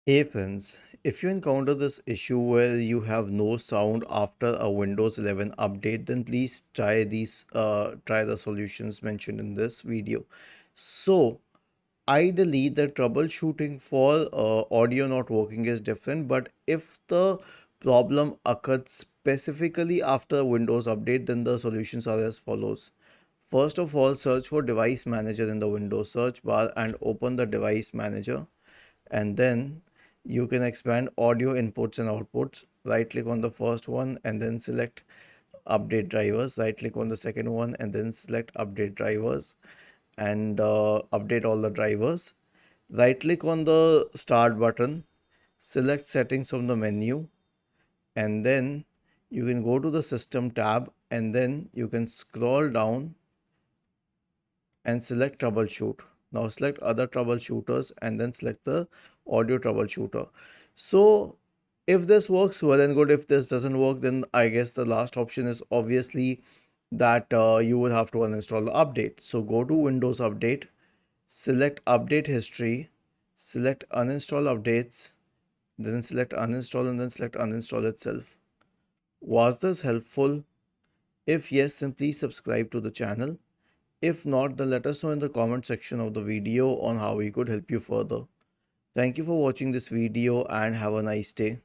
Hey friends, if you encounter this issue where you have no sound after a Windows 11 update, then please try the solutions mentioned in this video. So, ideally, the troubleshooting for audio not working is different, but if the problem occurred specifically after a Windows update, then the solutions are as follows. First of all, search for Device Manager in the Windows search bar and open the Device Manager, and then you can expand audio inputs and outputs. Right click on the first one and then select update drivers. Right click on the second one and then select update drivers, and update all the drivers. Right click on the start button, select settings from the menu, and then you can go to the system tab, and then you can scroll down and select troubleshoot. Now select other troubleshooters and then select the audio troubleshooter. So if this works, well and good. If this doesn't work, then I guess the last option is obviously that you will have to uninstall the update. So go to Windows Update, select Update History, select Uninstall Updates, then select Uninstall, and then select Uninstall itself. Was this helpful? If yes, then please subscribe to the channel. If not, then let us know in the comment section of the video on how we could help you further. Thank you for watching this video and have a nice day.